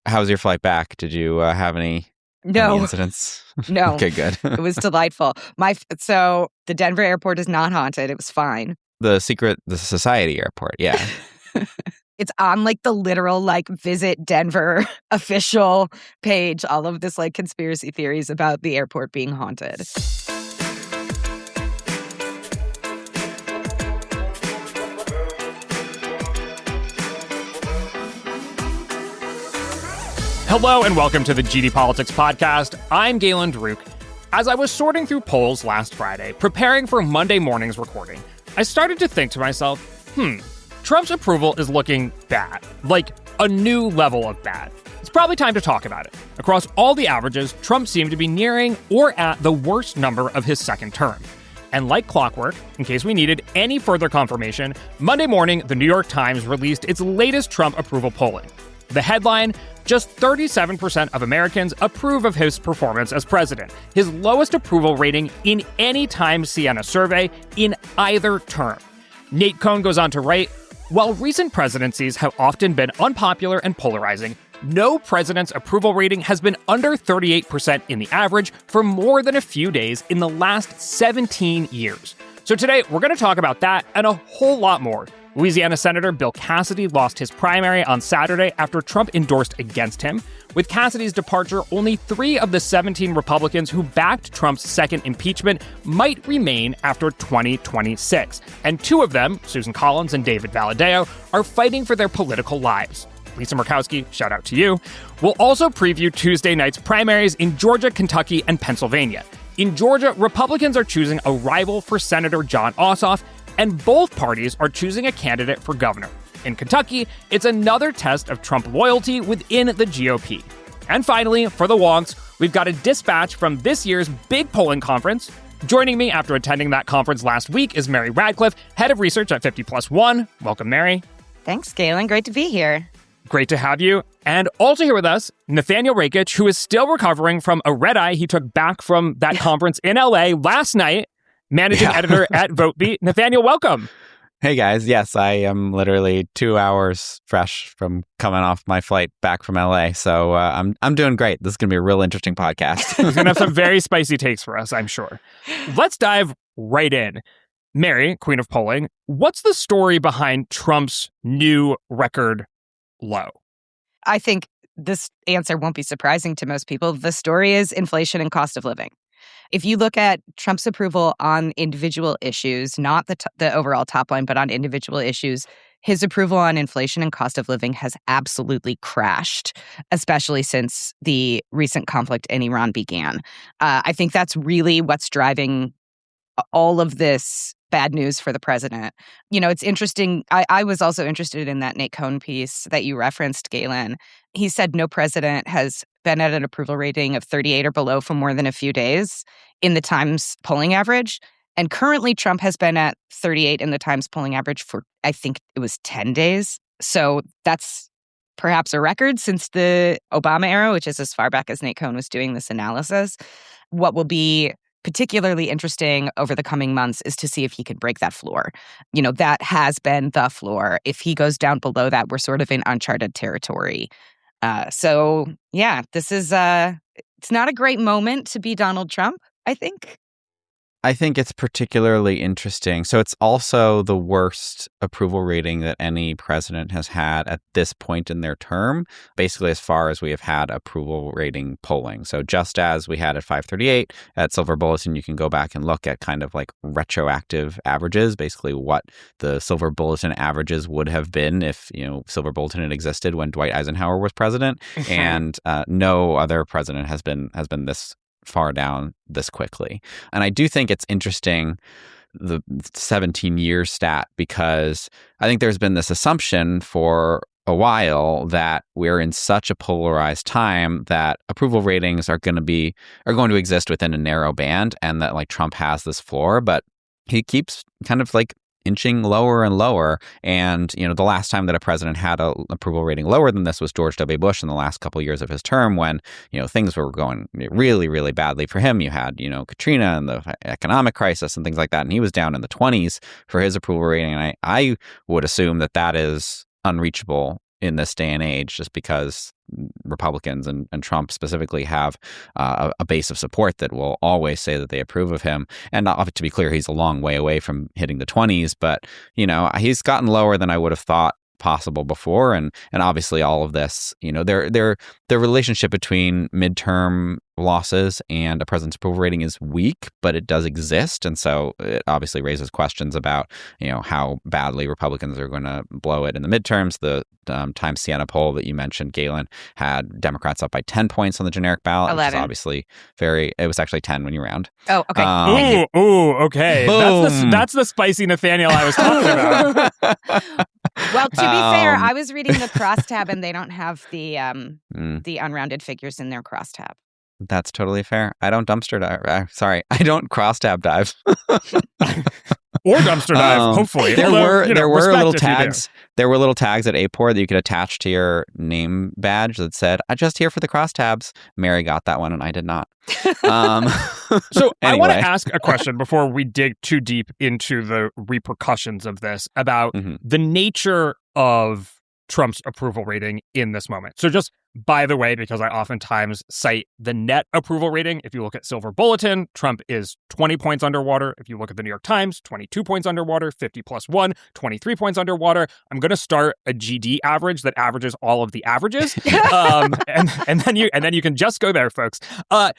How was your flight back? Did you have any incidents? No. Okay, good. It was delightful. So the Denver airport is not haunted. It was fine. The Society airport, yeah. It's on like the literal like visit Denver official page. All of this like conspiracy theories about the airport being haunted. Hello and welcome to the GD Politics Podcast. I'm Galen Druk. As I was sorting through polls last Friday, preparing for Monday morning's recording, I started to think to myself, Trump's approval is looking bad, like a new level of bad. It's probably time to talk about it. Across all the averages, Trump seemed to be nearing or at the worst number of his second term. And like clockwork, in case we needed any further confirmation, Monday morning, the New York Times released its latest Trump approval polling. The headline, just 37% of Americans approve of his performance as president, his lowest approval rating in any Times Siena survey in either term. Nate Cohn goes on to write, while recent presidencies have often been unpopular and polarizing, no president's approval rating has been under 38% in the average for more than a few days in the last 17 years. So today, we're going to talk about that and a whole lot more. Louisiana Senator Bill Cassidy lost his primary on Saturday after Trump endorsed against him. With Cassidy's departure, only 3 of the 17 Republicans who backed Trump's second impeachment might remain after 2026. And 2 of them, Susan Collins and David Valadao, are fighting for their political lives. Lisa Murkowski, shout out to you. We'll also preview Tuesday night's primaries in Georgia, Kentucky, and Pennsylvania. In Georgia, Republicans are choosing a rival for Senator Jon Ossoff, and both parties are choosing a candidate for governor. In Kentucky, it's another test of Trump loyalty within the GOP. And finally, for the wonks, we've got a dispatch from this year's big polling conference. Joining me after attending that conference last week is Mary Radcliffe, head of research at 50+1. Welcome, Mary. Thanks, Galen. Great to be here. Great to have you. And also here with us, Nathaniel Rakich, who is still recovering from a red eye he took back from that conference in LA last night. Managing editor at VoteBeat. Nathaniel, welcome. Hey, guys. Yes, I am literally 2 hours fresh from coming off my flight back from LA. So I'm doing great. This is going to be a real interesting podcast. It's going to have some very spicy takes for us, I'm sure. Let's dive right in. Mary, queen of polling, what's the story behind Trump's new record low? I think this answer won't be surprising to most people. The story is inflation and cost of living. If you look at Trump's approval on individual issues, not the overall top line, but on individual issues, his approval on inflation and cost of living has absolutely crashed, especially since the recent conflict in Iran began. I think that's really what's driving all of this bad news for the president. You know, it's interesting. I was also interested in that Nate Cohn piece that you referenced, Galen. He said no president has been at an approval rating of 38 or below for more than a few days in the Times polling average. And currently, Trump has been at 38 in the Times polling average for, I think it was 10 days. So that's perhaps a record since the Obama era, which is as far back as Nate Cohn was doing this analysis. What will be particularly interesting over the coming months is to see if he can break that floor. You know, that has been the floor. If he goes down below that, we're sort of in uncharted territory. So, yeah, this is it's not a great moment to be Donald Trump, I think. I think it's particularly interesting. So it's also the worst approval rating that any president has had at this point in their term, basically as far as we have had approval rating polling. So just as we had at 538 at Silver Bulletin, you can go back and look at kind of like retroactive averages, basically what the Silver Bulletin averages would have been if, you know, Silver Bulletin had existed when Dwight Eisenhower was president. And no other president has been this far down this quickly. And I do think it's interesting, the 17-year stat, because I think there's been this assumption for a while that we're in such a polarized time that approval ratings are going to exist within a narrow band, and that like Trump has this floor, but he keeps kind of like inching lower and lower. And, you know, the last time that a president had an approval rating lower than this was George W. Bush in the last couple of years of his term, when, you know, things were going really, really badly for him. You had, you know, Katrina and the economic crisis and things like that. And he was down in the 20s for his approval rating. And I would assume that is unreachable in this day and age, just because Republicans and Trump specifically have a base of support that will always say that they approve of him. And not, to be clear, he's a long way away from hitting the 20s, but, he's gotten lower than I would have thought possible before. And obviously all of this, the relationship between midterm losses and a president's approval rating is weak, but it does exist. And so it obviously raises questions about, how badly Republicans are going to blow it in the midterms. The Times Siena poll that you mentioned, Galen, had Democrats up by 10 points on the generic ballot, 11. which is obviously it was actually 10 when you round. Oh, okay. Okay. That's the spicy Nathaniel I was talking about. Well, to be fair, I was reading the crosstab and they don't have the unrounded figures in their crosstab. That's totally fair. I don't dumpster dive. Sorry, I don't crosstab dive. Or dumpster dive, hopefully. There were little tags. There were little tags at APOR that you could attach to your name badge that said, "I'm just here for the crosstabs." Mary got that one and I did not. So anyway. I want to ask a question before we dig too deep into the repercussions of this about the nature of Trump's approval rating in this moment. So just by the way, because I oftentimes cite the net approval rating, if you look at Silver Bulletin, Trump is 20 points underwater. If you look at the New York Times, 22 points underwater, 50 plus 1, 23 points underwater. I'm going to start a GD average that averages all of the averages. and then you can just go there, folks. But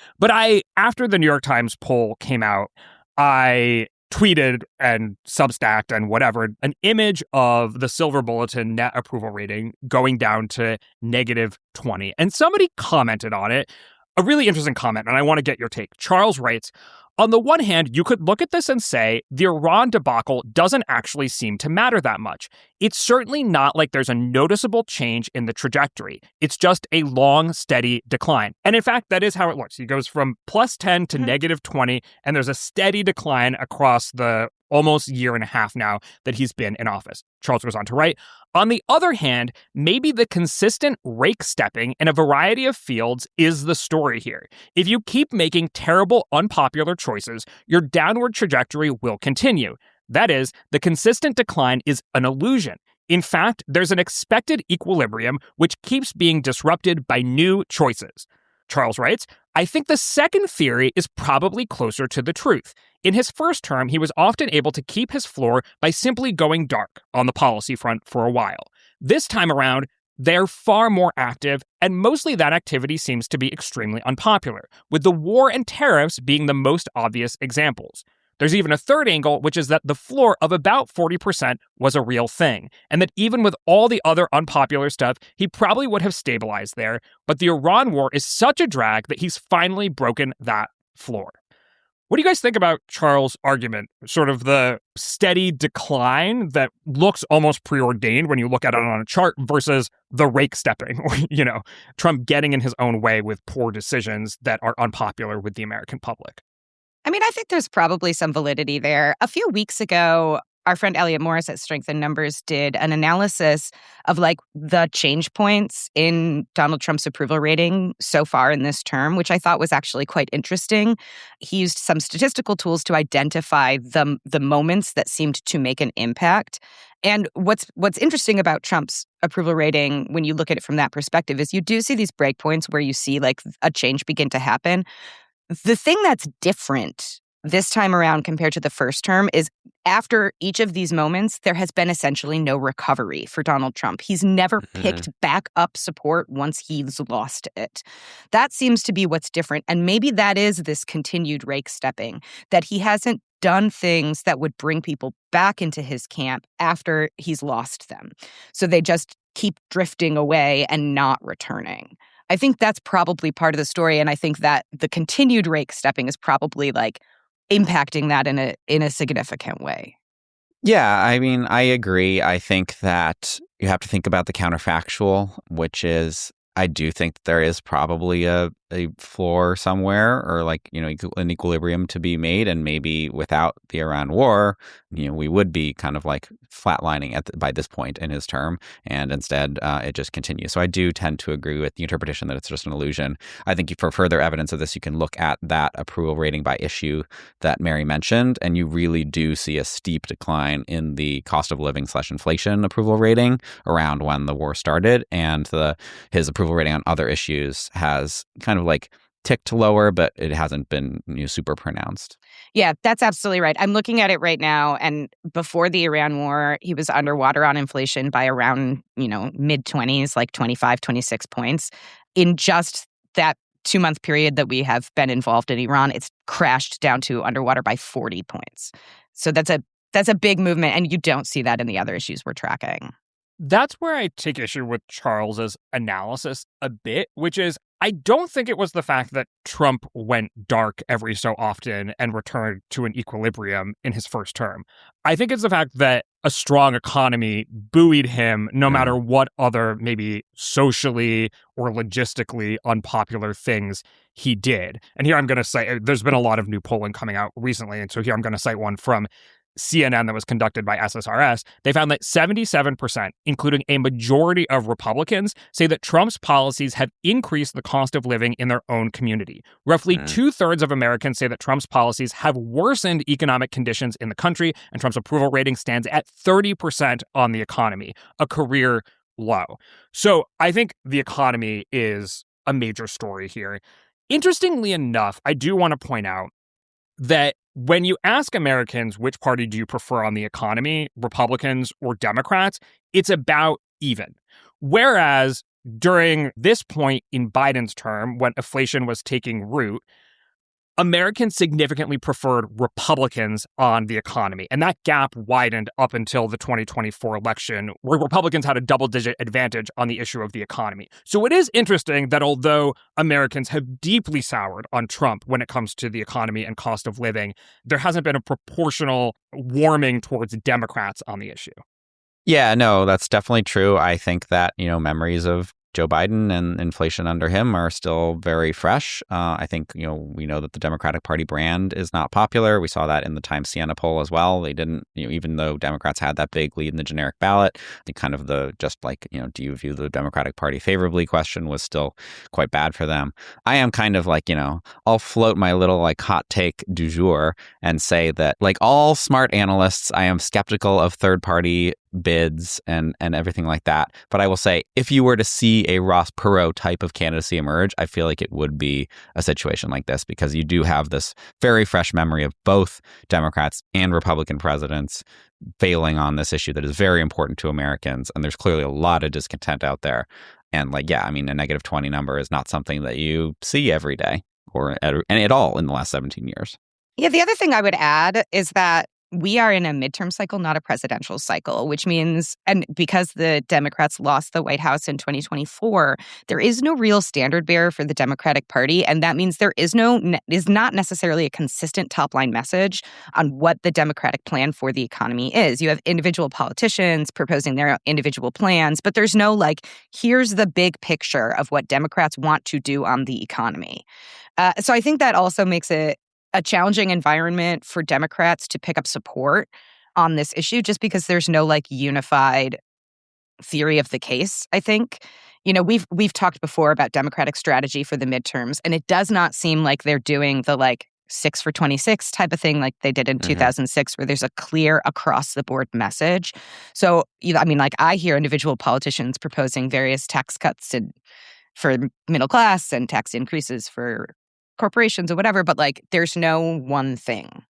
after the New York Times poll came out, I tweeted and Substacked and whatever, an image of the Silver Bulletin net approval rating going down to -20. And somebody commented on it, a really interesting comment, and I want to get your take. Charles writes, on the one hand, you could look at this and say the Iran debacle doesn't actually seem to matter that much. It's certainly not like there's a noticeable change in the trajectory. It's just a long, steady decline. And in fact, that is how it looks. He goes from +10 to -20, and there's a steady decline across the almost year and a half now that he's been in office. Charles goes on to write, on the other hand, maybe the consistent rake stepping in a variety of fields is the story here. If you keep making terrible, unpopular choices, your downward trajectory will continue. That is, the consistent decline is an illusion. In fact, there's an expected equilibrium which keeps being disrupted by new choices. Charles writes, I think the second theory is probably closer to the truth. In his first term, he was often able to keep his floor by simply going dark on the policy front for a while. This time around, they're far more active, and mostly that activity seems to be extremely unpopular, with the war and tariffs being the most obvious examples. There's even a third angle, which is that the floor of about 40% was a real thing, and that even with all the other unpopular stuff, he probably would have stabilized there, but the Iran war is such a drag that he's finally broken that floor. What do you guys think about Charles' argument? Sort of the steady decline that looks almost preordained when you look at it on a chart versus the rake stepping, or, Trump getting in his own way with poor decisions that are unpopular with the American public. I mean, I think there's probably some validity there. A few weeks ago, our friend Elliot Morris at Strength in Numbers did an analysis of the change points in Donald Trump's approval rating so far in this term, which I thought was actually quite interesting. He used some statistical tools to identify the moments that seemed to make an impact. And what's interesting about Trump's approval rating when you look at it from that perspective is you do see these breakpoints where you see a change begin to happen. The thing that's different this time around compared to the first term is after each of these moments, there has been essentially no recovery for Donald Trump. He's never picked back up support once he's lost it. That seems to be what's different. And maybe that is this continued rake stepping, that he hasn't done things that would bring people back into his camp after he's lost them. So they just keep drifting away and not returning. I think that's probably part of the story, and I think that the continued rake stepping is probably impacting that in a significant way. Yeah, I mean, I agree. I think that you have to think about the counterfactual, which is I do think that there is probably a a floor somewhere, or like, an equilibrium to be made. And maybe without the Iran war, we would be kind of like flatlining by this point in his term. And instead, it just continues. So I do tend to agree with the interpretation that it's just an illusion. I think for further evidence of this, you can look at that approval rating by issue that Mary mentioned, and you really do see a steep decline in the cost of living / inflation approval rating around when the war started. And his approval rating on other issues has kind of like ticked lower, but it hasn't been super pronounced. Yeah, that's absolutely right. I'm looking at it right now, and before the Iran war, he was underwater on inflation by around, mid-20s, like 25, 26 points. In just that 2-month period that we have been involved in Iran, it's crashed down to underwater by 40 points. So that's a big movement, and you don't see that in the other issues we're tracking. That's where I take issue with Charles's analysis a bit, which is I don't think it was the fact that Trump went dark every so often and returned to an equilibrium in his first term. I think it's the fact that a strong economy buoyed him no matter what other maybe socially or logistically unpopular things he did. And here I'm going to say there's been a lot of new polling coming out recently. And so here I'm going to cite one from CNN that was conducted by SSRS. They found that 77%, including a majority of Republicans, say that Trump's policies have increased the cost of living in their own community. Roughly 2/3 of Americans say that Trump's policies have worsened economic conditions in the country, and Trump's approval rating stands at 30% on the economy, a career low. So I think the economy is a major story here. Interestingly enough, I do want to point out that when you ask Americans which party do you prefer on the economy, Republicans or Democrats, it's about even. Whereas during this point in Biden's term, when inflation was taking root, Americans significantly preferred Republicans on the economy. And that gap widened up until the 2024 election, where Republicans had a double-digit advantage on the issue of the economy. So it is interesting that although Americans have deeply soured on Trump when it comes to the economy and cost of living, there hasn't been a proportional warming towards Democrats on the issue. Yeah, no, that's definitely true. I think that, memories of Joe Biden and inflation under him are still very fresh. I think, we know that the Democratic Party brand is not popular. We saw that in the Times Siena poll as well. They didn't, even though Democrats had that big lead in the generic ballot, the kind of do you view the Democratic Party favorably question was still quite bad for them. I am kind of like, I'll float my little like hot take du jour and say that like all smart analysts, I am skeptical of third party bids and everything like that. But I will say, if you were to see a Ross Perot type of candidacy emerge, I feel like it would be a situation like this, because you do have this very fresh memory of both Democrats and Republican presidents failing on this issue that is very important to Americans. And there's clearly a lot of discontent out there. And a -20 number is not something that you see every day or at all in the last 17 years. Yeah, the other thing I would add is that we are in a midterm cycle, not a presidential cycle, which means, and because the Democrats lost the White House in 2024, there is no real standard bearer for the Democratic Party. And that means there is not necessarily a consistent top line message on what the Democratic plan for the economy is. You have individual politicians proposing their individual plans, but there's no here's the big picture of what Democrats want to do on the economy. So I think that also makes it a challenging environment for Democrats to pick up support on this issue, just because there's no unified theory of the case, I think. We've talked before about Democratic strategy for the midterms, and it does not seem like they're doing the 6 for 26 type of thing like they did in 2006, where there's a clear across the board message. So, I hear individual politicians proposing various tax cuts for middle class and tax increases for corporations or whatever, but there's no one thing.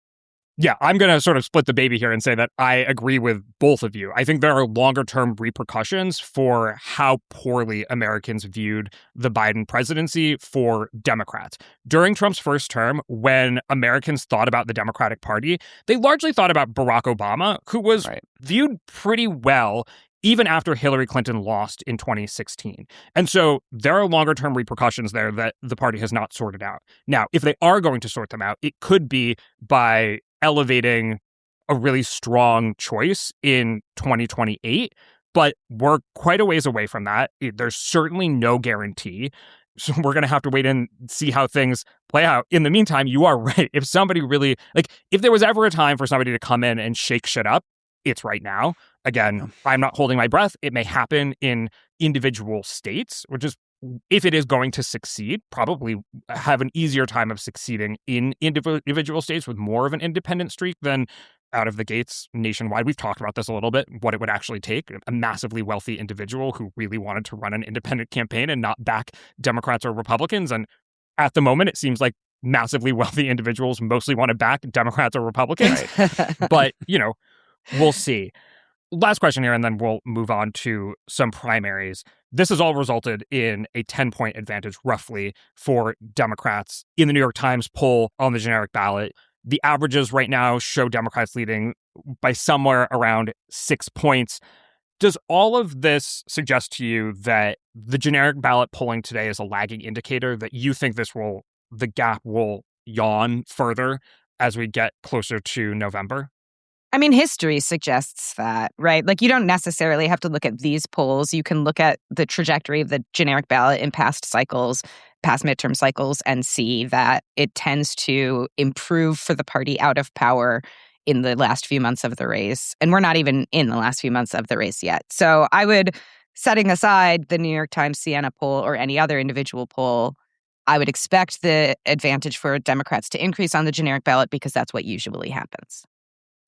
Yeah, I'm going to sort of split the baby here and say that I agree with both of you. I think there are longer-term repercussions for how poorly Americans viewed the Biden presidency for Democrats. During Trump's first term, when Americans thought about the Democratic Party, they largely thought about Barack Obama, who was viewed pretty well even after Hillary Clinton lost in 2016. And so there are longer-term repercussions there that the party has not sorted out. Now, if they are going to sort them out, it could be by elevating a really strong choice in 2028, but we're quite a ways away from that. There's certainly no guarantee. So we're going to have to wait and see how things play out. In the meantime, you are right. If somebody really, like, if there was ever a time for somebody to come in and shake shit up, it's right now. Again, I'm not holding my breath. It may happen in individual states, which is, if it is going to succeed, probably have an easier time of succeeding in individual states with more of an independent streak than out of the gates nationwide. We've talked about this a little bit, what it would actually take. A massively wealthy individual who really wanted to run an independent campaign and not back Democrats or Republicans. And at the moment, it seems like massively wealthy individuals mostly want to back Democrats or Republicans. Right. But, we'll see. Last question here, and then we'll move on to some primaries. This has all resulted in a 10-point advantage, roughly, for Democrats in the New York Times poll on the generic ballot. The averages right now show Democrats leading by somewhere around 6 points. Does all of this suggest to you that the generic ballot polling today is a lagging indicator, that you think the gap will yawn further as we get closer to November? I mean, history suggests that, right? Like, you don't necessarily have to look at these polls. You can look at the trajectory of the generic ballot in past cycles, past midterm cycles, and see that it tends to improve for the party out of power in the last few months of the race. And we're not even in the last few months of the race yet. So I would, setting aside the New York Times Siena poll or any other individual poll, I would expect the advantage for Democrats to increase on the generic ballot because that's what usually happens.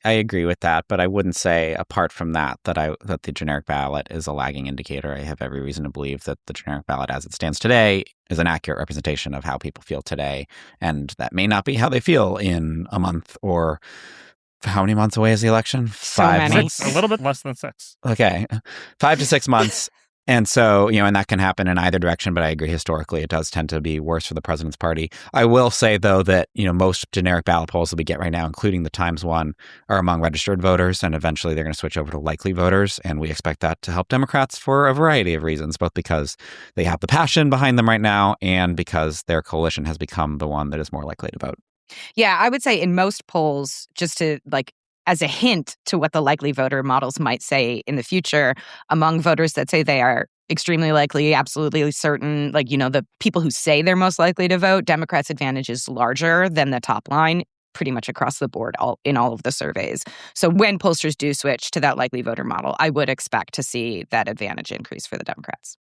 I agree with that, but I wouldn't say, apart from that the generic ballot is a lagging indicator. I have every reason to believe that the generic ballot as it stands today is an accurate representation of how people feel today, and that may not be how they feel in a month or how many months away is the election? So 5 many. months? A little bit less than 6. Okay. 5 to 6 months. And so, and that can happen in either direction, but I agree historically it does tend to be worse for the president's party. I will say, though, that, most generic ballot polls that we get right now, including the Times one, are among registered voters, and eventually they're going to switch over to likely voters. And we expect that to help Democrats for a variety of reasons, both because they have the passion behind them right now and because their coalition has become the one that is more likely to vote. Yeah, I would say in most polls, just to as a hint to what the likely voter models might say in the future, among voters that say they are extremely likely, absolutely certain, the people who say they're most likely to vote, Democrats' advantage is larger than the top line pretty much across the board in all of the surveys. So when pollsters do switch to that likely voter model, I would expect to see that advantage increase for the Democrats.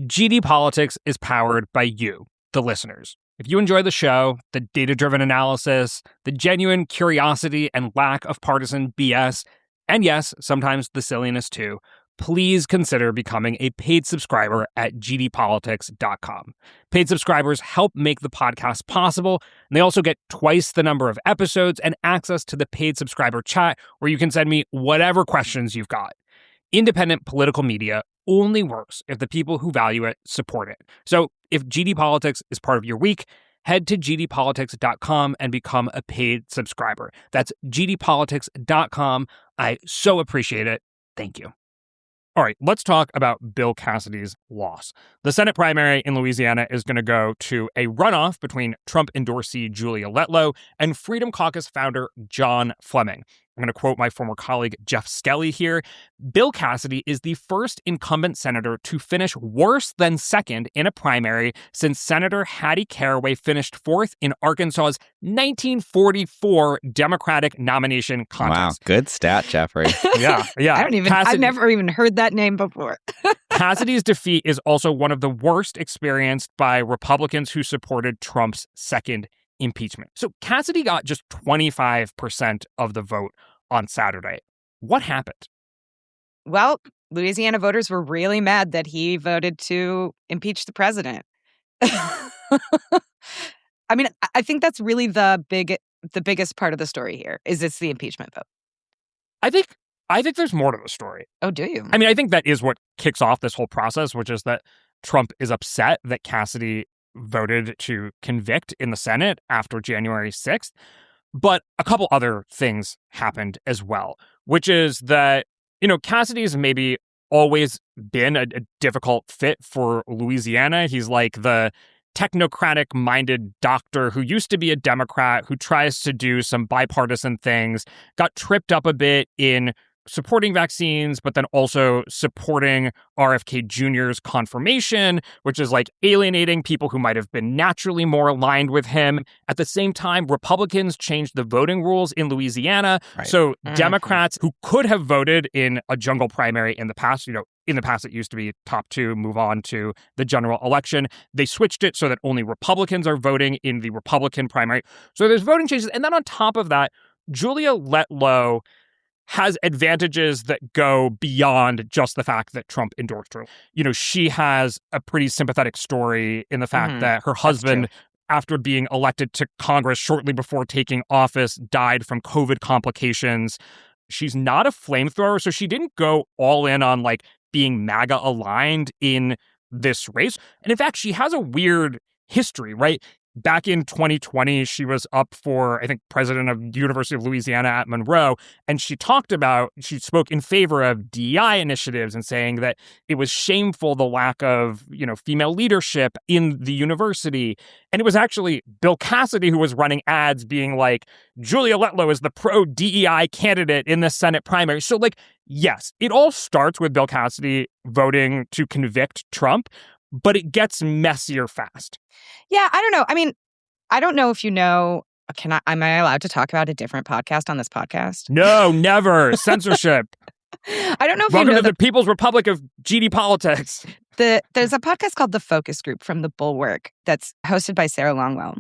GD Politics is powered by you, the listeners. If you enjoy the show, the data-driven analysis, the genuine curiosity and lack of partisan BS, and yes, sometimes the silliness too, please consider becoming a paid subscriber at gdpolitics.com. Paid subscribers help make the podcast possible, and they also get twice the number of episodes and access to the paid subscriber chat where you can send me whatever questions you've got. Independent political media only works if the people who value it support it. So if GD Politics is part of your week, head to gdpolitics.com and become a paid subscriber. That's gdpolitics.com. I so appreciate it. Thank you. All right, let's talk about Bill Cassidy's loss. The Senate primary in Louisiana is going to go to a runoff between Trump endorsee Julia Letlow and Freedom Caucus founder John Fleming. I'm going to quote my former colleague Jeff Skelly here. Bill Cassidy is the first incumbent senator to finish worse than second in a primary since Senator Hattie Caraway finished fourth in Arkansas's 1944 Democratic nomination contest. Wow, good stat, Jeffrey. Yeah. I've never even heard that name before. Cassidy's defeat is also one of the worst experienced by Republicans who supported Trump's second impeachment. So Cassidy got just 25% of the vote on Saturday. What happened? Well, Louisiana voters were really mad that he voted to impeach the president. I mean, I think that's really the biggest part of the story here is it's the impeachment vote. I think there's more to the story. Oh, do you? I mean, I think that is what kicks off this whole process, which is that Trump is upset that Cassidy voted to convict in the Senate after January 6th. But a couple other things happened as well, which is that, Cassidy's maybe always been a difficult fit for Louisiana. He's like the technocratic-minded doctor who used to be a Democrat, who tries to do some bipartisan things, got tripped up a bit in supporting vaccines, but then also supporting RFK Jr.'s confirmation, which is like alienating people who might have been naturally more aligned with him. At the same time, Republicans changed the voting rules in Louisiana. Right. So Democrats who could have voted in a jungle primary in the past, in the past it used to be top two, move on to the general election. They switched it so that only Republicans are voting in the Republican primary. So there's voting changes. And then on top of that, Julia Letlow has advantages that go beyond just the fact that Trump endorsed her. She has a pretty sympathetic story in the fact that her husband, after being elected to Congress shortly before taking office, died from COVID complications. She's not a flamethrower, so she didn't go all in on like being MAGA aligned in this race. And in fact, she has a weird history, right? Back in 2020, she was up for, I think, president of the University of Louisiana at Monroe, and she spoke in favor of DEI initiatives and saying that it was shameful, the lack of, female leadership in the university. And it was actually Bill Cassidy who was running ads being like, Julia Letlow is the pro-DEI candidate in the Senate primary. So, yes, it all starts with Bill Cassidy voting to convict Trump, but it gets messier fast. Yeah, I don't know. I mean, I don't know if you know, am I allowed to talk about a different podcast on this podcast? No, never. Censorship. I don't know if Welcome you know to the People's Republic of GD Politics. There's a podcast called The Focus Group from The Bulwark that's hosted by Sarah Longwell.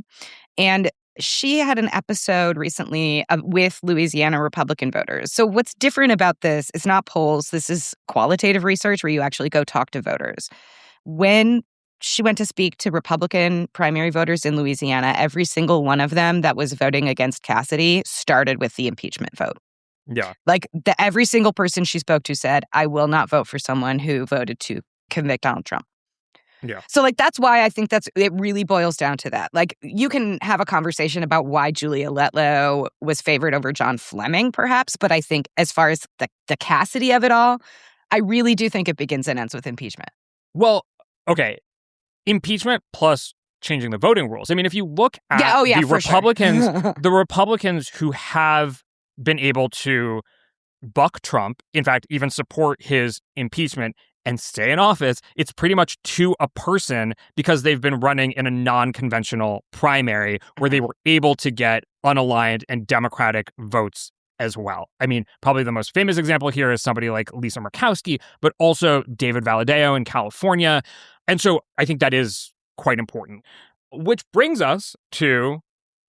And she had an episode recently with Louisiana Republican voters. So what's different about this is not polls. This is qualitative research where you actually go talk to voters. When she went to speak to Republican primary voters in Louisiana, every single one of them that was voting against Cassidy started with the impeachment vote. Yeah. Every single person she spoke to said, I will not vote for someone who voted to convict Donald Trump. Yeah. So that's why I think it really boils down to that. You can have a conversation about why Julia Letlow was favored over John Fleming, perhaps. But I think as far as the Cassidy of it all, I really do think it begins and ends with impeachment. Well, okay. Impeachment plus changing the voting rules. I mean, if you look at the Republicans, the Republicans who have been able to buck Trump, in fact, even support his impeachment and stay in office, it's pretty much to a person because they've been running in a non-conventional primary where they were able to get unaligned and Democratic votes as well. I mean, probably the most famous example here is somebody like Lisa Murkowski, but also David Valadao in California. And so I think that is quite important, which brings us to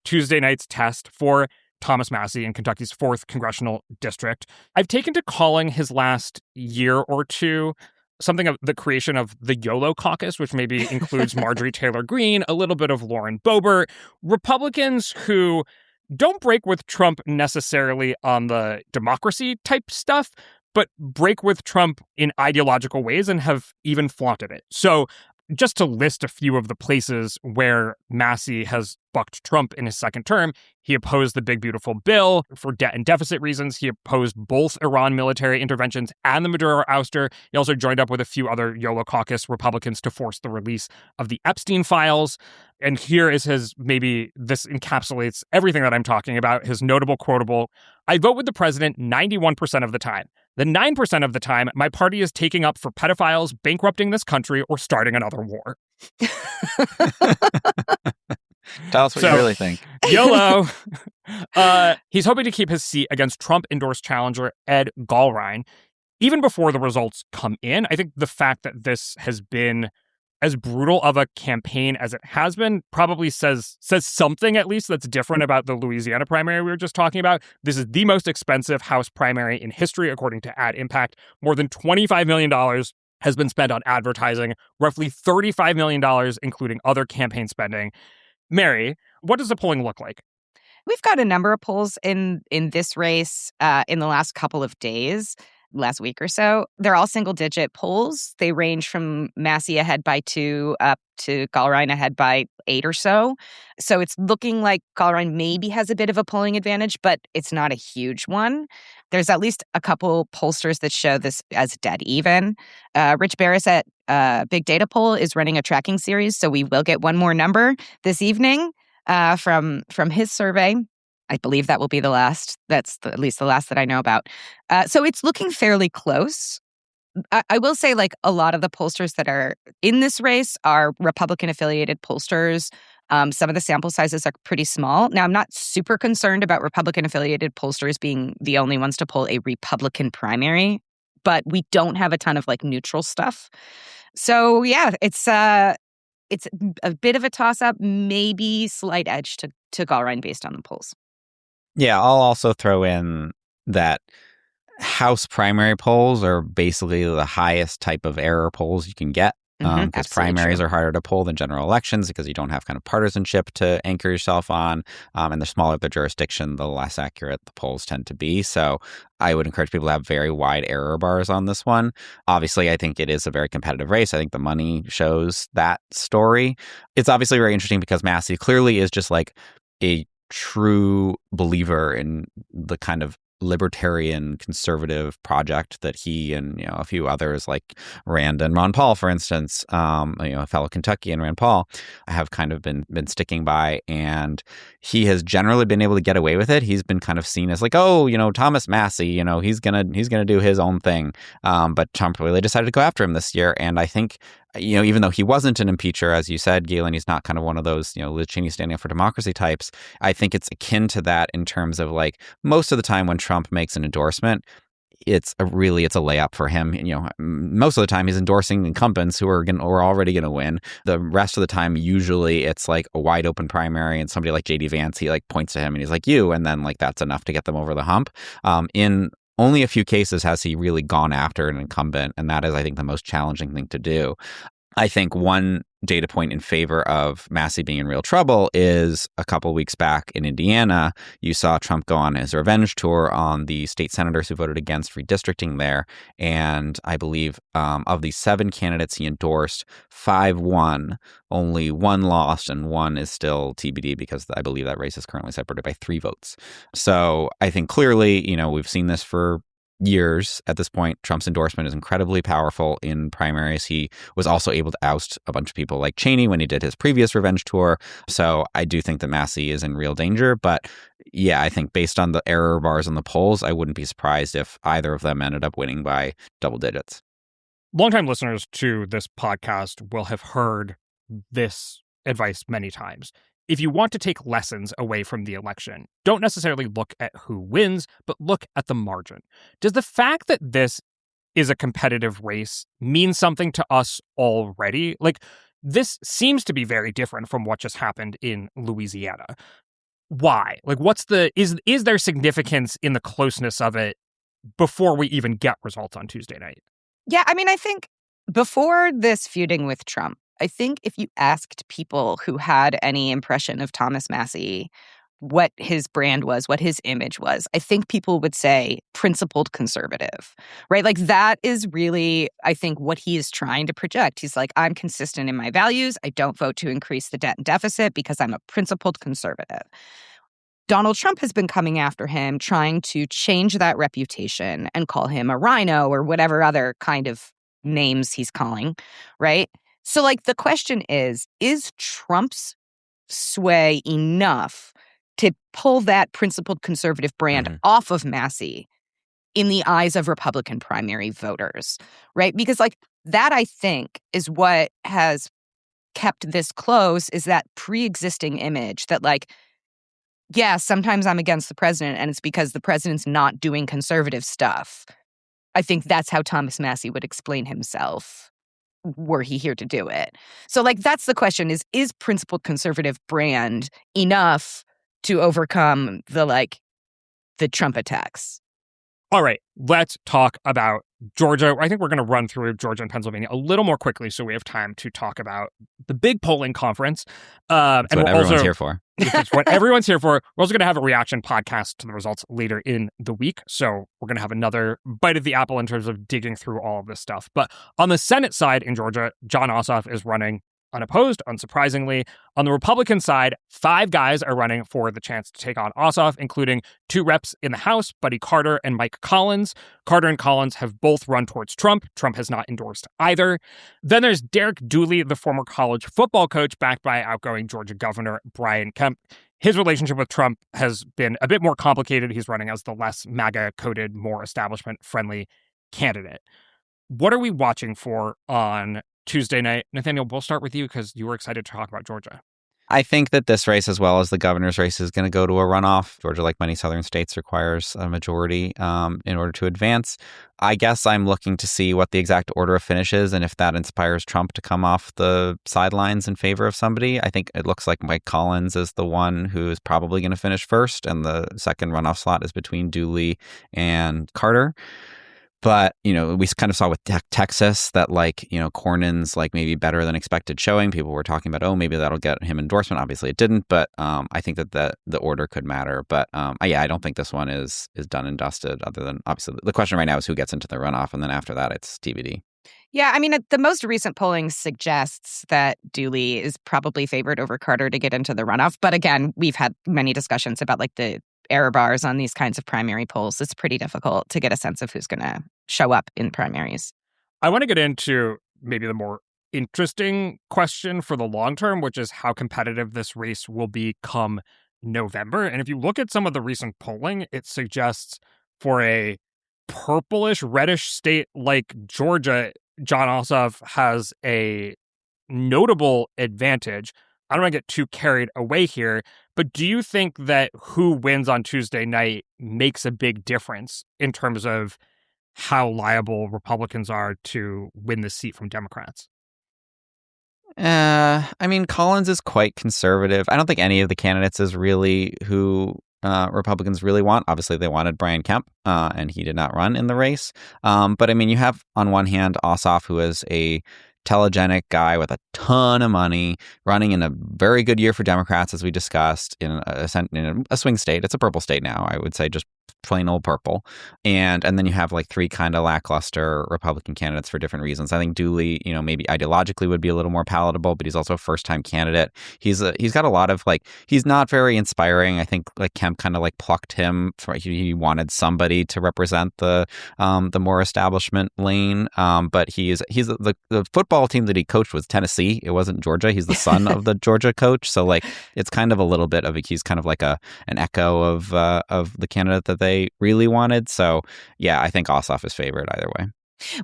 Tuesday night's test for Thomas Massie in Kentucky's 4th congressional district. I've taken to calling his last year or two something of the creation of the YOLO caucus, which maybe includes Marjorie Taylor Greene, a little bit of Lauren Boebert, Republicans who don't break with Trump necessarily on the democracy type stuff, but break with Trump in ideological ways and have even flaunted it. So just to list a few of the places where Massie has bucked Trump in his second term, he opposed the Big Beautiful Bill for debt and deficit reasons. He opposed both Iran military interventions and the Maduro ouster. He also joined up with a few other YOLO caucus Republicans to force the release of the Epstein files. And here is this encapsulates everything that I'm talking about, his notable quotable, I vote with the president 91% of the time. The 9% of the time, my party is taking up for pedophiles, bankrupting this country, or starting another war. Tell us what you really think. YOLO. He's hoping to keep his seat against Trump-endorsed challenger Ed Gallrein. Even before the results come in, I think the fact that this has been as brutal of a campaign as it has been probably says something, at least, that's different about the Louisiana primary we were just talking about. This is the most expensive House primary in history, according to Ad Impact. More than $25 million has been spent on advertising, roughly $35 million, including other campaign spending. Mary, what does the polling look like? We've got a number of polls in this race in the last couple of days. Last week or so. They're all single-digit polls. They range from Massie ahead by 2 up to Gallrein ahead by 8 or so. So it's looking like Gallrein maybe has a bit of a polling advantage, but it's not a huge one. There's at least a couple pollsters that show this as dead even. Rich Barris at Big Data Poll is running a tracking series, so we will get one more number this evening from his survey. I believe that will be the last. That's at least the last that I know about. So it's looking fairly close. I will say, like, a lot of the pollsters that are in this race are Republican-affiliated pollsters. Some of the sample sizes are pretty small. Now, I'm not super concerned about Republican-affiliated pollsters being the only ones to poll a Republican primary, but we don't have a ton of, like, neutral stuff. So, yeah, it's a bit of a toss-up, maybe slight edge to Gallrein based on the polls. Yeah, I'll also throw in that House primary polls are basically the highest type of error polls you can get, because primaries are harder to poll than general elections because you don't have kind of partisanship to anchor yourself on. And the smaller the jurisdiction, the less accurate the polls tend to be. So I would encourage people to have very wide error bars on this one. Obviously, I think it is a very competitive race. I think the money shows that story. It's obviously very interesting because Massey clearly is just like a true believer in the kind of libertarian conservative project that he and a few others like Rand and Ron Paul, for instance, a fellow Kentuckian, Rand Paul, have kind of been sticking by, and he has generally been able to get away with it. He's been kind of seen as like, Thomas Massey, he's gonna do his own thing, but Trump really decided to go after him this year, and I think, even though he wasn't an impeacher, as you said, Galen, he's not kind of one of those, Liz Cheney standing up for democracy types. I think it's akin to that in terms of like most of the time when Trump makes an endorsement, it's a layup for him. Most of the time he's endorsing incumbents who are already going to win. The rest of the time, usually it's like a wide open primary and somebody like J.D. Vance, he like points to him and he's like, you, and then like that's enough to get them over the hump. In only a few cases has he really gone after an incumbent, and that is, I think, the most challenging thing to do. I think one data point in favor of Massey being in real trouble is a couple weeks back in Indiana, you saw Trump go on his revenge tour on the state senators who voted against redistricting there. And I believe of the 7 candidates he endorsed, 5 won, only 1 lost, and 1 is still TBD because I believe that race is currently separated by 3 votes. So I think clearly, we've seen this for years at this point. Trump's endorsement is incredibly powerful in primaries. He was also able to oust a bunch of people like Cheney when he did his previous revenge tour. So I do think that Massey is in real danger. But yeah, I think based on the error bars in the polls, I wouldn't be surprised if either of them ended up winning by double digits. Longtime listeners to this podcast will have heard this advice many times. If you want to take lessons away from the election, don't necessarily look at who wins, but look at the margin. Does the fact that this is a competitive race mean something to us already? Like, this seems to be very different from what just happened in Louisiana. Why? Like, is there significance in the closeness of it before we even get results on Tuesday night? Yeah, I mean, I think before this feuding with Trump, I think if you asked people who had any impression of Thomas Massey what his brand was, what his image was, I think people would say principled conservative, right? Like that is really, I think, what he is trying to project. He's like, I'm consistent in my values. I don't vote to increase the debt and deficit because I'm a principled conservative. Donald Trump has been coming after him, trying to change that reputation and call him a rhino or whatever other kind of names he's calling, right? So, like, the question is Trump's sway enough to pull that principled conservative brand off of Massey in the eyes of Republican primary voters, right? Because, like, that, I think, is what has kept this close, is that pre-existing image that, like, yeah, sometimes I'm against the president, and it's because the president's not doing conservative stuff. I think that's how Thomas Massey would explain himself were he here to do it. So, like, that's the question is principled conservative brand enough to overcome the Trump attacks? All right, let's talk about Georgia. I think we're going to run through Georgia and Pennsylvania a little more quickly so we have time to talk about the big polling conference. That's what everyone's here for. It's what everyone's here for. We're also going to have a reaction podcast to the results later in the week. So we're going to have another bite of the apple in terms of digging through all of this stuff. But on the Senate side in Georgia, Jon Ossoff is running unopposed, unsurprisingly. On the Republican side, 5 guys are running for the chance to take on Ossoff, including 2 reps in the House, Buddy Carter and Mike Collins. Carter and Collins have both run towards Trump. Trump has not endorsed either. Then there's Derek Dooley, the former college football coach, backed by outgoing Georgia Governor Brian Kemp. his relationship with Trump has been a bit more complicated. He's running as the less MAGA-coded, more establishment-friendly candidate. What are we watching for on Tuesday night? Nathaniel, we'll start with you because you were excited to talk about Georgia. I think that this race, as well as the governor's race, is going to go to a runoff. Georgia, like many southern states, requires a majority in order to advance. I guess I'm looking to see what the exact order of finish is and if that inspires Trump to come off the sidelines in favor of somebody. I think it looks like Mike Collins is the one who is probably going to finish first, and the second runoff slot is between Dooley and Carter. But, we kind of saw with Texas that, Cornyn's, maybe better than expected showing. People were talking about, maybe that'll get him endorsement. Obviously, it didn't. But I think that the order could matter. But, I don't think this one is done and dusted, other than, obviously, the question right now is who gets into the runoff. And then after that, it's TBD. Yeah, I mean, the most recent polling suggests that Dooley is probably favored over Carter to get into the runoff. But again, we've had many discussions about the error bars on these kinds of primary polls. It's pretty difficult to get a sense of who's going to show up in primaries. I want to get into maybe the more interesting question for the long term, which is how competitive this race will be come November. And if you look at some of the recent polling, it suggests for a purplish, reddish state like Georgia, Jon Ossoff has a notable advantage. I don't want to get too carried away here, but do you think that who wins on Tuesday night makes a big difference in terms of how liable Republicans are to win the seat from Democrats? Collins is quite conservative. I don't think any of the candidates is really who Republicans really want. Obviously, they wanted Brian Kemp, and he did not run in the race. But you have on one hand Ossoff, who is a telegenic guy with a ton of money, running in a very good year for Democrats, as we discussed, in a swing state. It's a purple state now, I would say, just plain old purple. And then you have three kind of lackluster Republican candidates for different reasons. I think Dooley, maybe ideologically would be a little more palatable, but he's also a first-time candidate. He's got a lot of he's not very inspiring. I think Kemp kind of plucked him. He wanted somebody to represent the more establishment lane. But he's the football team that he coached was Tennessee. It wasn't Georgia. He's the son of the Georgia coach. So it's kind of a little bit of he's kind of an echo of the candidate that they really wanted. So yeah, I think Ossoff is favored either way.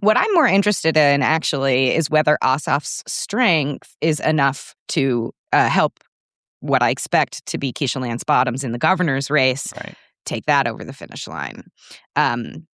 What I'm more interested in, actually, is whether Ossoff's strength is enough to help what I expect to be Keisha Lance Bottoms in the governor's race, take that over the finish line.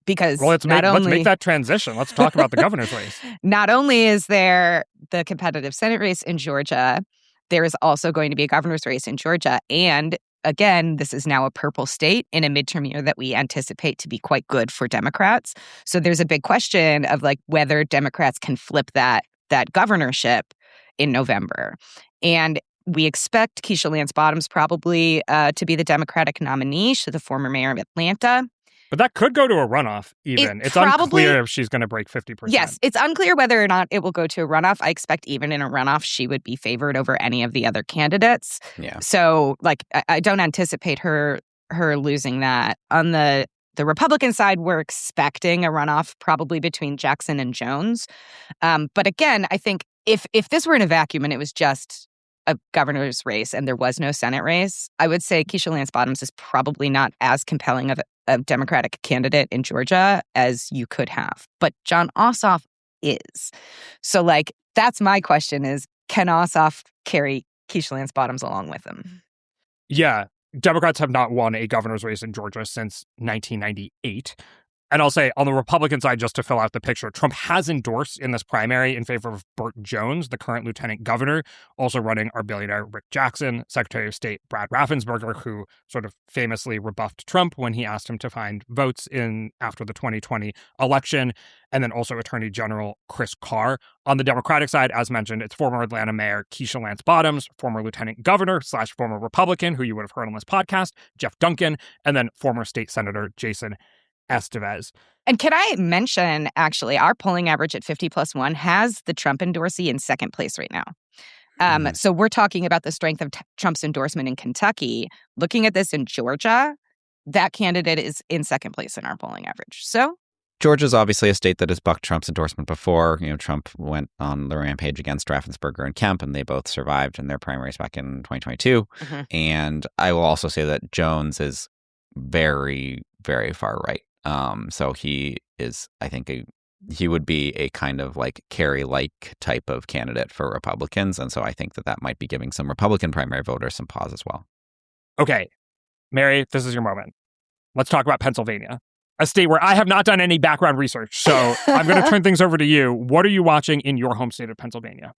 Because let's make that transition. Let's talk about the governor's race. Not only is there the competitive Senate race in Georgia, there is also going to be a governor's race in Georgia. And again, this is now a purple state in a midterm year that we anticipate to be quite good for Democrats. So there's a big question of whether Democrats can flip that governorship in November. And we expect Keisha Lance Bottoms probably to be the Democratic nominee. She's the former mayor of Atlanta. But that could go to a runoff, even. It's unclear if she's going to break 50%. Yes, it's unclear whether or not it will go to a runoff. I expect even in a runoff, she would be favored over any of the other candidates. Yeah. So, I don't anticipate her losing that. On the Republican side, we're expecting a runoff probably between Jackson and Jones. But again, I think if this were in a vacuum and it was just a governor's race and there was no Senate race, I would say Keisha Lance Bottoms is probably not as compelling of a Democratic candidate in Georgia as you could have. But Jon Ossoff is. So, that's my question is, can Ossoff carry Keisha Lance Bottoms along with him? Yeah. Democrats have not won a governor's race in Georgia since 1998. And I'll say, on the Republican side, just to fill out the picture, Trump has endorsed in this primary in favor of Burt Jones, the current lieutenant governor. Also running are billionaire Rick Jackson, Secretary of State Brad Raffensperger, who sort of famously rebuffed Trump when he asked him to find votes after the 2020 election, and then also Attorney General Chris Carr. On the Democratic side, as mentioned, it's former Atlanta Mayor Keisha Lance Bottoms, former Lieutenant Governor / former Republican, who you would have heard on this podcast, Jeff Duncan, and then former State Senator Jason Estevez. And can I mention, actually, our polling average at 50+1 has the Trump endorsee in second place right now. So we're talking about the strength of Trump's endorsement in Kentucky. Looking at this in Georgia, that candidate is in second place in our polling average. So Georgia's obviously a state that has bucked Trump's endorsement before. Trump went on the rampage against Raffensperger and Kemp, and they both survived in their primaries back in 2022. Mm-hmm. And I will also say that Jones is very, very far right. So he is, I think, he would be a kind of like Kerry-like type of candidate for Republicans. And so I think that might be giving some Republican primary voters some pause as well. Okay, Mary, this is your moment. Let's talk about Pennsylvania, a state where I have not done any background research. So I'm going to turn things over to you. What are you watching in your home state of Pennsylvania?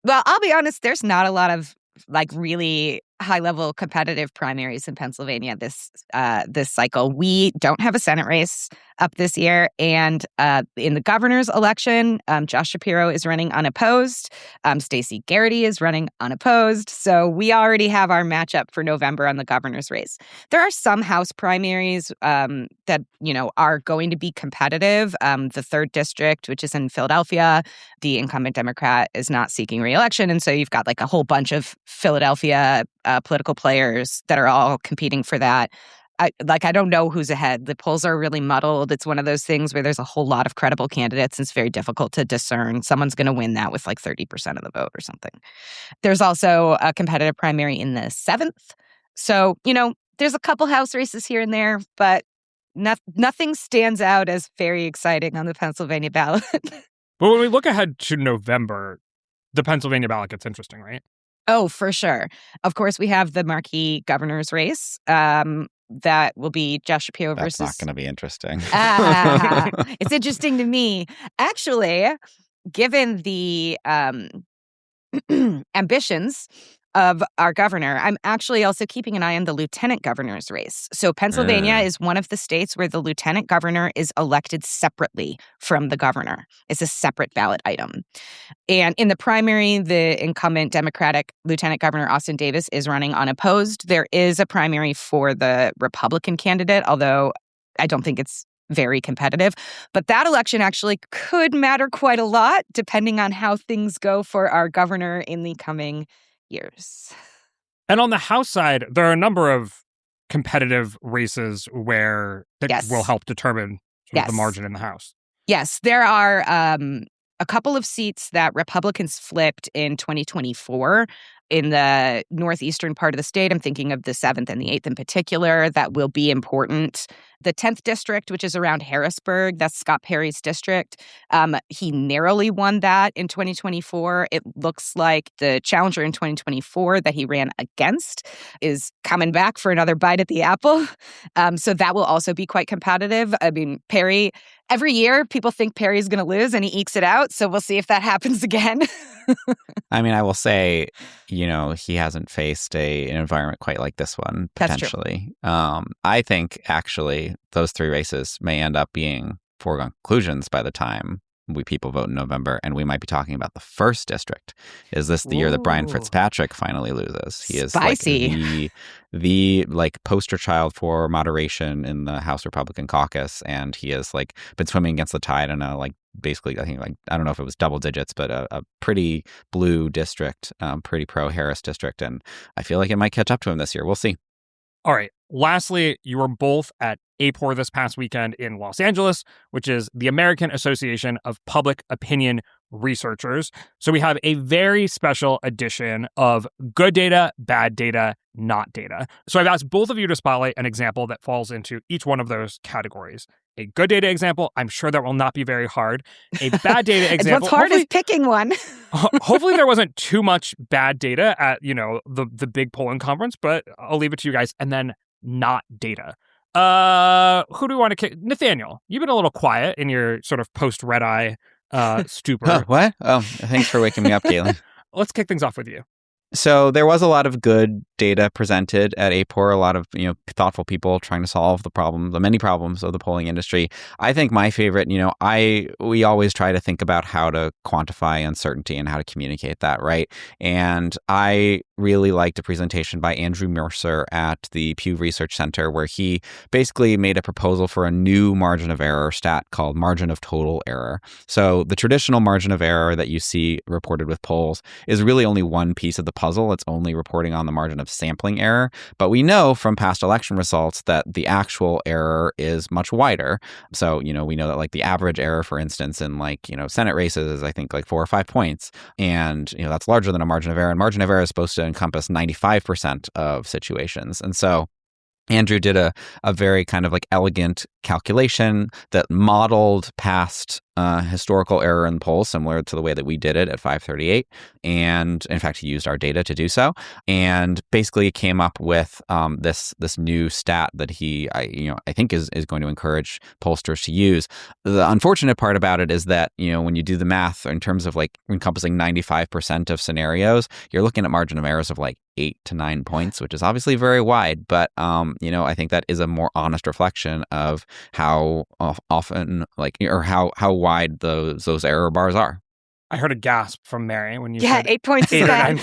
Well, I'll be honest, there's not a lot of really high-level competitive primaries in Pennsylvania this cycle. We don't have a Senate race up this year. And in the governor's election, Josh Shapiro is running unopposed. Stacey Garrity is running unopposed. So we already have our matchup for November on the governor's race. There are some House primaries that, are going to be competitive. The 3rd district, which is in Philadelphia, the incumbent Democrat is not seeking re-election. And so you've got like a whole bunch of Philadelphia political players that are all competing for that. I don't know who's ahead. The polls are really muddled. It's one of those things where there's a whole lot of credible candidates. And it's very difficult to discern. Someone's going to win that with like 30% of the vote or something. There's also a competitive primary in the 7th. So, there's a couple House races here and there, but nothing stands out as very exciting on the Pennsylvania ballot. But when we look ahead to November, the Pennsylvania ballot gets interesting, right? Oh, for sure. Of course, we have the marquee governor's race. That will be Josh Shapiro versus... That's not going to be interesting. It's interesting to me. Actually, given the ambitions of our governor, I'm actually also keeping an eye on the lieutenant governor's race. So Pennsylvania is one of the states where the lieutenant governor is elected separately from the governor. It's a separate ballot item. And in the primary, the incumbent Democratic Lieutenant Governor Austin Davis is running unopposed. There is a primary for the Republican candidate, although I don't think it's very competitive. But that election actually could matter quite a lot, depending on how things go for our governor in the coming years. And on the House side, there are a number of competitive races where that will help determine the margin in the House. Yes, there are a couple of seats that Republicans flipped in 2024 in the northeastern part of the state. I'm thinking of the 7th and the 8th in particular. That will be important. The 10th district, which is around Harrisburg, that's Scott Perry's district. He narrowly won that in 2024. It looks like the challenger in 2024 that he ran against is coming back for another bite at the apple. So that will also be quite competitive. I mean, Perry, every year people think Perry's going to lose and he ekes it out. So we'll see if that happens again. I mean, I will say, he hasn't faced an environment quite like this one, potentially. I think, actually, those 3 races may end up being foregone conclusions by the time people vote in November, and we might be talking about the 1st district. Is this the year that Brian Fitzpatrick finally loses? He is spicy. the poster child for moderation in the House Republican caucus, and he has been swimming against the tide in a basically, I think, I don't know if it was double digits, but a pretty blue district, pretty pro-Harris district. And I feel like it might catch up to him this year. We'll see. All right. Lastly, you were both at APOR this past weekend in Los Angeles, which is the American Association of Public Opinion Researchers. So we have a very special edition of good data, bad data, not data. So I've asked both of you to spotlight an example that falls into each one of those categories. A good data example, I'm sure that will not be very hard. A bad data example. What's hard is picking one. Hopefully there wasn't too much bad data at, the big polling conference, but I'll leave it to you guys. And then not data. Who do we want to kick? Nathaniel, you've been a little quiet in your sort of post-red eye stupor. Oh, what? Oh, thanks for waking me up, Galen. Let's kick things off with you. So there was a lot of good data presented at APOR, a lot of thoughtful people trying to solve the many problems of the polling industry. I think my favorite, we always try to think about how to quantify uncertainty and how to communicate that, right? And I really liked a presentation by Andrew Mercer at the Pew Research Center, where he basically made a proposal for a new margin of error stat called margin of total error. So the traditional margin of error that you see reported with polls is really only one piece of the puzzle. It's only reporting on the margin of of sampling error. But we know from past election results that the actual error is much wider. So, we know that like the average error, for instance, in like, Senate races is I think like 4 or 5 points. And, that's larger than a margin of error. And margin of error is supposed to encompass 95% of situations. And so Andrew did a very kind of like elegant calculation that modeled past historical error in the polls, similar to the way that we did it at 538. And in fact, he used our data to do so. And basically came up with this new stat that I think is going to encourage pollsters to use. The unfortunate part about it is that, when you do the math in terms of like encompassing 95% of scenarios, you're looking at margin of errors of like 8 to 9 points, which is obviously very wide. But, I think that is a more honest reflection of how often or how wide those error bars are. I heard a gasp from Mary when you said 8 points is bad.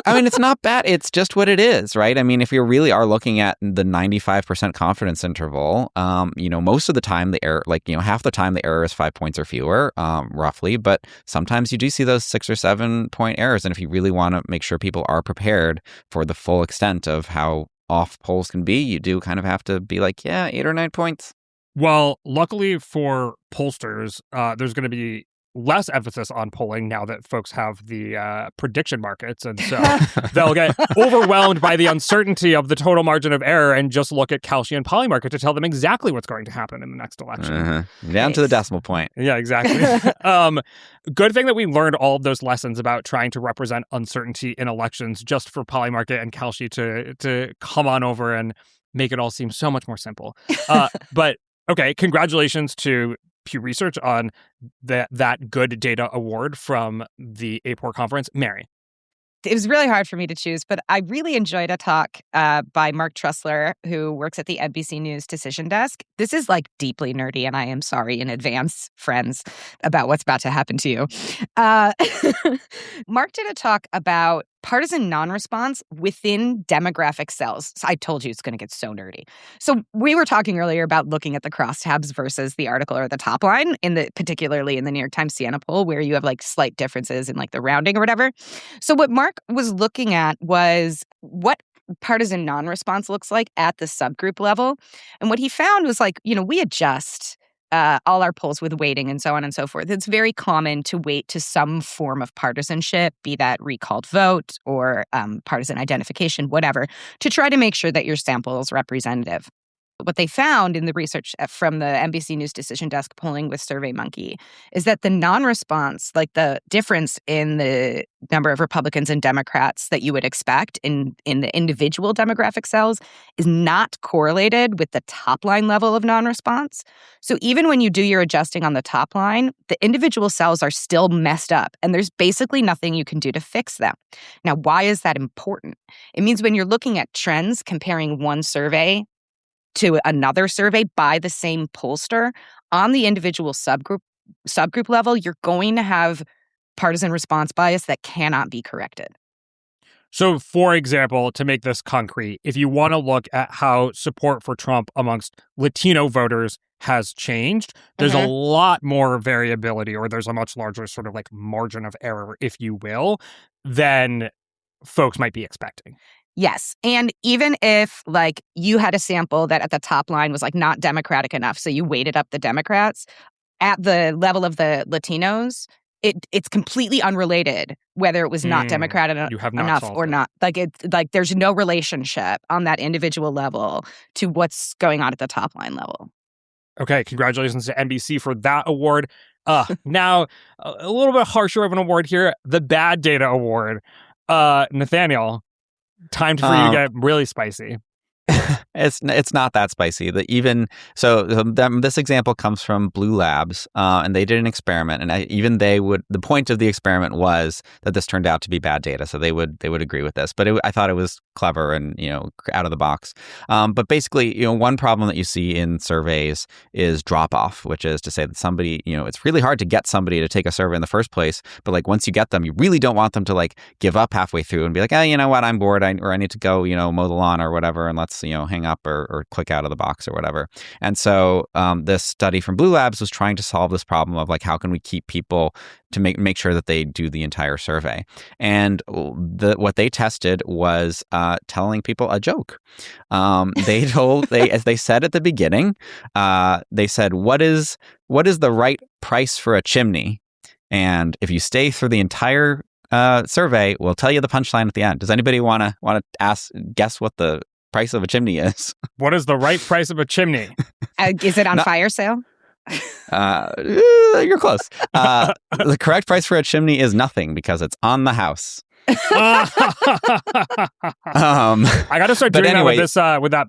I mean, it's not bad. It's just what it is, right? I mean, if you really are looking at the 95% confidence interval, most of the time the error, half the time the error is 5 points or fewer, roughly. But sometimes you do see those 6 or 7 point errors. And if you really want to make sure people are prepared for the full extent of how off polls can be, you do kind of have to be like, 8 or 9 points. Well, luckily for pollsters, there's going to be less emphasis on polling now that folks have the prediction markets. And so they'll get overwhelmed by the uncertainty of the total margin of error and just look at Kalshi and Poly market to tell them exactly what's going to happen in the next election. Down to the decimal point. Yeah, exactly. Good thing that we learned all of those lessons about trying to represent uncertainty in elections just for Poly market and Kalshi to come on over and make it all seem so much more simple. But okay, congratulations to Pew Research on that good data award from the APOR conference. Mary. It was really hard for me to choose, but I really enjoyed a talk by Mark Trussler, who works at the NBC News Decision Desk. This is like deeply nerdy, and I am sorry in advance, friends, about what's about to happen to you. Mark did a talk about partisan non-response within demographic cells. So I told you it's going to get so nerdy. So we were talking earlier about looking at the crosstabs versus the article or the top line, particularly in the New York Times Siena poll, where you have like slight differences in like the rounding or whatever. So what Mark was looking at was what partisan non-response looks like at the subgroup level. And what he found was like, we adjust all our polls with weighting and so on and so forth. It's very common to weight to some form of partisanship, be that recalled vote or partisan identification, whatever, to try to make sure that your sample is representative. What they found in the research from the NBC News Decision Desk polling with SurveyMonkey is that the non-response, like the difference in the number of Republicans and Democrats that you would expect in the individual demographic cells, is not correlated with the top line level of non-response. So even when you do your adjusting on the top line, the individual cells are still messed up, and there's basically nothing you can do to fix them. Now, why is that important? It means when you're looking at trends, comparing one survey to another survey by the same pollster, on the individual subgroup level, you're going to have partisan response bias that cannot be corrected. So, for example, to make this concrete, if you want to look at how support for Trump amongst Latino voters has changed, there's a lot more variability, or there's a much larger sort of like margin of error, if you will, than folks might be expecting. Yes. And even if like you had a sample that at the top line was like not Democratic enough, so you weighted up the Democrats, at the level of the Latinos, it's completely unrelated whether it was not Democratic enough or not. Like there's no relationship on that individual level to what's going on at the top line level. Okay, congratulations to NBC for that award. Now, a little bit harsher of an award here, the Bad Data Award. Nathaniel, time for you to get really spicy. It's not that spicy. This example comes from Blue Labs, and they did an experiment, and the point of the experiment was that this turned out to be bad data, so they would agree with this. But I thought it was clever and out of the box. But basically, one problem that you see in surveys is drop off, which is to say that somebody, it's really hard to get somebody to take a survey in the first place. But like once you get them, you really don't want them to like give up halfway through and be like, you know what, I'm bored, or I need to go, mow the lawn or whatever, and let's hang up or click out of the box or whatever. And so this study from Blue Labs was trying to solve this problem of like, how can we keep people to make sure that they do the entire survey? And what they tested was telling people a joke. As they said at the beginning, they said, what is the right price for a chimney? And if you stay through the entire survey, we'll tell you the punchline at the end. Does anybody want to guess what the price of a chimney is? What is the right price of a chimney? Is it on fire sale? You're close. The correct price for a chimney is nothing because it's on the house. I got to start doing that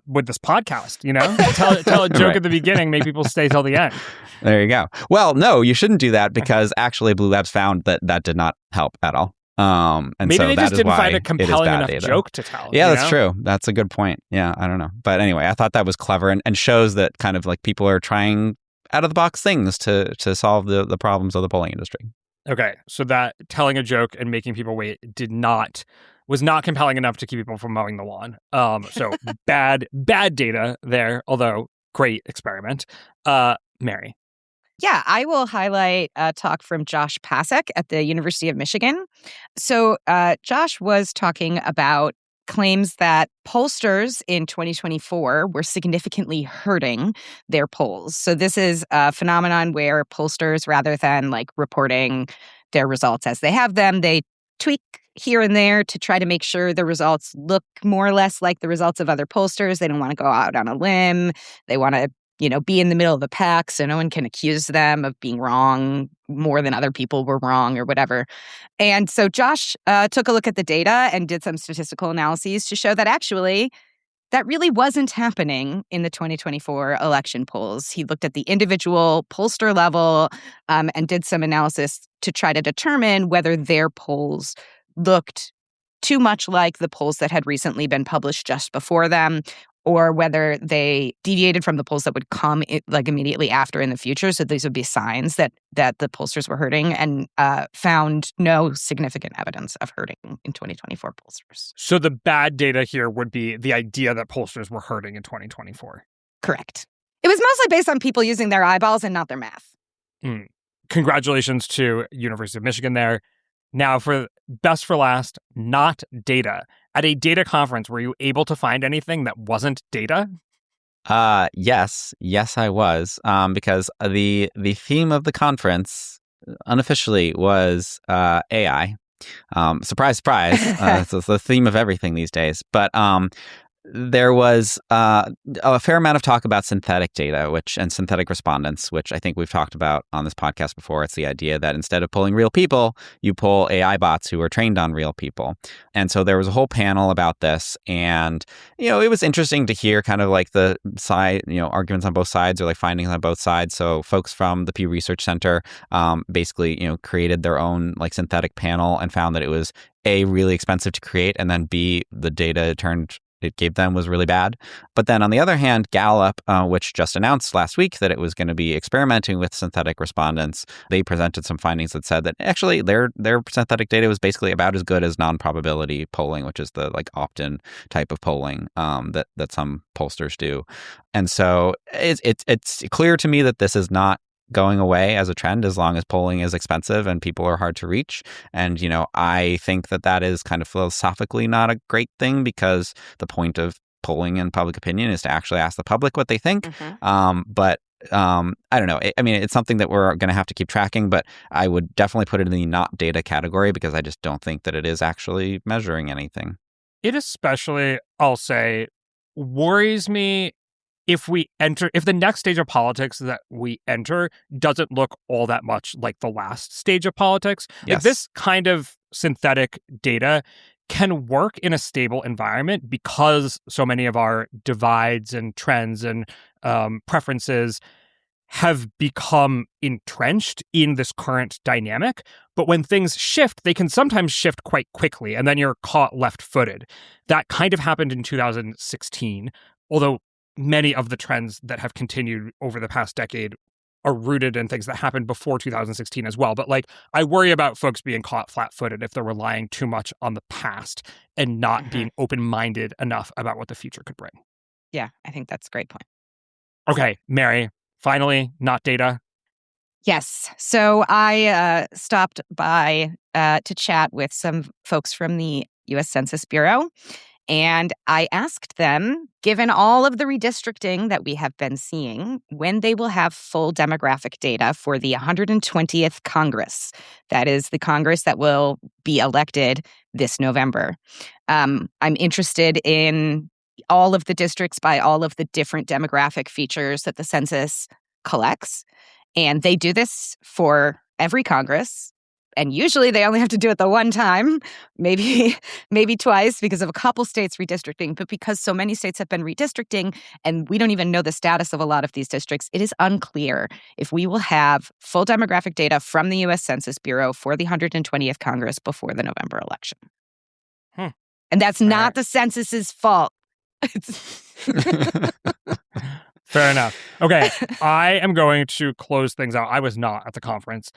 with this podcast. You know, tell a joke Right. at the beginning, make people stay till the end. There you go. Well, no, you shouldn't do that because actually Blue Labs found that did not help at all. And maybe so they that just is didn't why find a it is compelling bad enough data. joke to tell. Yeah, that's true. That's a good point. Yeah, I don't know. But anyway, I thought that was clever and shows that kind of like people are trying out of the box things to solve the problems of the polling industry. Okay, so that telling a joke and making people wait was not compelling enough to keep people from mowing the lawn. So bad data there, although great experiment. Mary. Yeah, I will highlight a talk from Josh Pasek at the University of Michigan. So Josh was talking about claims that pollsters in 2024 were significantly hurting their polls. So this is a phenomenon where pollsters, rather than like reporting their results as they have them, they tweak here and there to try to make sure the results look more or less like the results of other pollsters. They don't want to go out on a limb. They want to be in the middle of the pack so no one can accuse them of being wrong more than other people were wrong or whatever. And so Josh took a look at the data and did some statistical analyses to show that actually that really wasn't happening in the 2024 election polls. He looked at the individual pollster level and did some analysis to try to determine whether their polls looked too much like the polls that had recently been published just before them, or whether they deviated from the polls that would come like immediately after in the future. So these would be signs that the pollsters were hurting, and found no significant evidence of hurting in 2024 pollsters. So the bad data here would be the idea that pollsters were hurting in 2024. Correct. It was mostly based on people using their eyeballs and not their math. Congratulations to University of Michigan there. Now, for best for last, not data. At a data conference, were you able to find anything that wasn't data? Yes, I was. Because the theme of the conference unofficially was AI. Surprise, surprise. It's the theme of everything these days. But there was a fair amount of talk about synthetic data and synthetic respondents, which I think we've talked about on this podcast before. It's the idea that instead of polling real people, you poll AI bots who are trained on real people. And so there was a whole panel about this. And, it was interesting to hear kind of like the side, arguments on both sides or like findings on both sides. So folks from the Pew Research Center basically, created their own like synthetic panel and found that it was A, really expensive to create, and then B, the data it gave them was really bad. But then on the other hand, Gallup, which just announced last week that it was going to be experimenting with synthetic respondents, they presented some findings that said that actually their synthetic data was basically about as good as non-probability polling, which is the like opt-in type of polling that some pollsters do. And so it's clear to me that this is not going away as a trend as long as polling is expensive and people are hard to reach. And, I think that is kind of philosophically not a great thing because the point of polling in public opinion is to actually ask the public what they think. Mm-hmm. But I don't know. It's something that we're going to have to keep tracking, but I would definitely put it in the not data category because I just don't think that it is actually measuring anything. It especially, I'll say, worries me if the next stage of politics that we enter doesn't look all that much like the last stage of politics. Yes. Like this kind of synthetic data can work in a stable environment because so many of our divides and trends and preferences have become entrenched in this current dynamic. But when things shift, they can sometimes shift quite quickly, and then you're caught left-footed. That kind of happened in 2016, although many of the trends that have continued over the past decade are rooted in things that happened before 2016 as well. But I worry about folks being caught flat-footed if they're relying too much on the past and not being open-minded enough about what the future could bring. Yeah, I think that's a great point. Okay, Mary, finally, not data. Yes. So I stopped by to chat with some folks from the U.S. Census Bureau, and I asked them, given all of the redistricting that we have been seeing, when they will have full demographic data for the 120th Congress. That is the Congress that will be elected this November. I'm interested in all of the districts by all of the different demographic features that the census collects. And they do this for every Congress. And usually they only have to do it the one time, maybe twice because of a couple states redistricting. But because so many states have been redistricting and we don't even know the status of a lot of these districts, it is unclear if we will have full demographic data from the U.S. Census Bureau for the 120th Congress before the November election. And that's not the census's fault. Fair enough. Okay, I am going to close things out. I was not at the conference,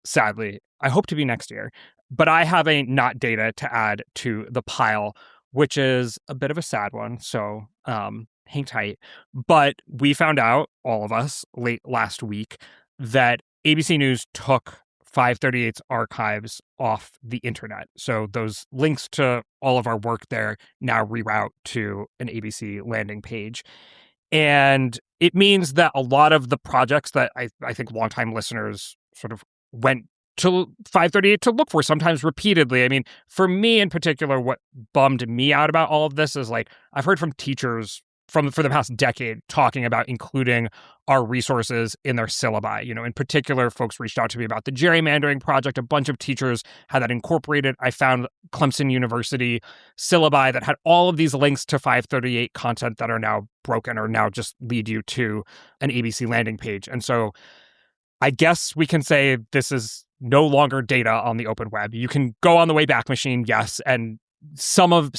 sadly. I hope to be next year. But I have a not data to add to the pile, which is a bit of a sad one. So hang tight. But we found out, all of us, late last week, that ABC News took 538's archives off the internet. So those links to all of our work there now reroute to an ABC landing page. And it means that a lot of the projects that I think longtime listeners sort of went to 538 to look for, sometimes repeatedly. I mean, for me in particular, what bummed me out about all of this is like I've heard from teachers for the past decade talking about including our resources in their syllabi. You know, in particular, folks reached out to me about the gerrymandering project. A bunch of teachers had that incorporated. I found Clemson University syllabi that had all of these links to 538 content that are now broken or now just lead you to an ABC landing page. And so I guess we can say this is no longer data on the open web. You can go on the Wayback Machine, yes, and some of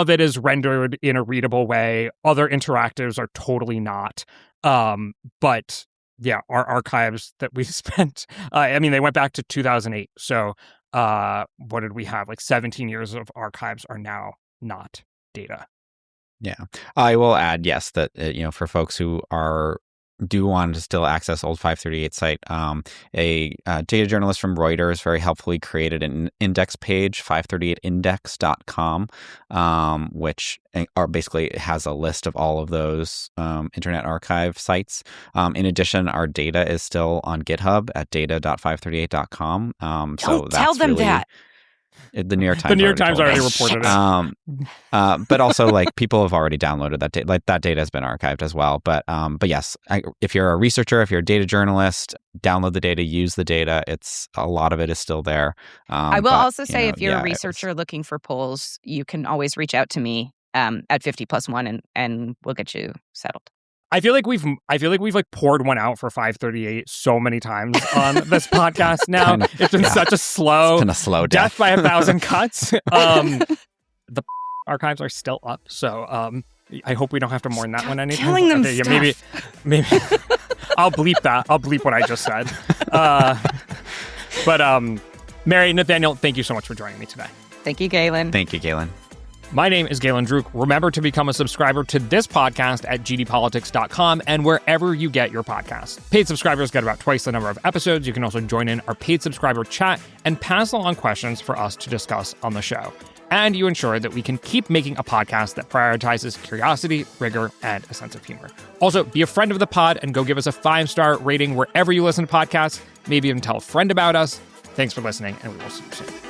it is rendered in a readable way. Other interactives are totally not. But yeah, our archives that we spent, I mean, they went back to 2008. So what did we have? Like 17 years of archives are now not data. Yeah. I will add, yes, that, for folks who do want to still access old 538 site, a data journalist from Reuters very helpfully created an index page, 538index.com, which basically has a list of all of those Internet Archive sites. In addition, our data is still on GitHub at data.538.com. Don't tell them that. The New York Times already reported it. But also, like, people have already downloaded that data. Like, that data has been archived as well. But yes, if you're a researcher, if you're a data journalist, download the data, use the data. A lot of it is still there. I will also say, if you're a researcher looking for polls, you can always reach out to me at 50+1, and we'll get you settled. I feel like we've poured one out for 538 so many times on this podcast now. It's been such a slow, it's been a slow death by 1,000 cuts. The archives are still up, so I hope we don't have to mourn that one anytime. Telling them stuff. Maybe I'll bleep that. I'll bleep what I just said. But Mary, Nathaniel, thank you so much for joining me today. Thank you, Galen. Thank you, Galen. My name is Galen Druk. Remember to become a subscriber to this podcast at gdpolitics.com and wherever you get your podcasts. Paid subscribers get about twice the number of episodes. You can also join in our paid subscriber chat and pass along questions for us to discuss on the show. And you ensure that we can keep making a podcast that prioritizes curiosity, rigor, and a sense of humor. Also, be a friend of the pod and go give us a 5-star rating wherever you listen to podcasts. Maybe even tell a friend about us. Thanks for listening, and we will see you soon.